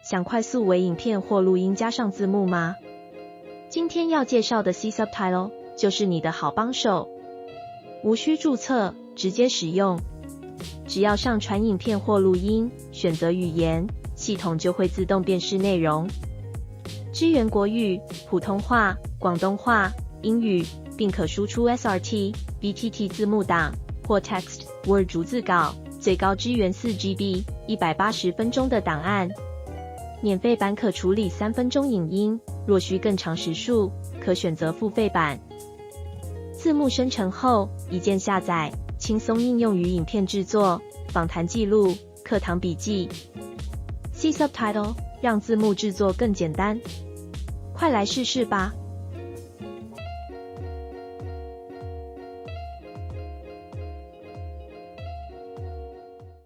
想快速为影片或录音加上字幕吗？今天要介绍的 C Subtitle 就是你的好帮手，无需注册，直接使用。只要上传影片或录音，选择语言，系统就会自动辨识内容，支援国语、普通话、广东话、英语，并可输出 SRT、BTT 字幕档或 Text、Word 逐字稿，最高支援4GB、180分钟的档案。免费版可处理3分钟影音，若需更长时数，可选择付费版。字幕生成后，一键下载，轻松应用于影片制作、访谈记录、课堂笔记。C Subtitle 让字幕制作更简单，快来试试吧！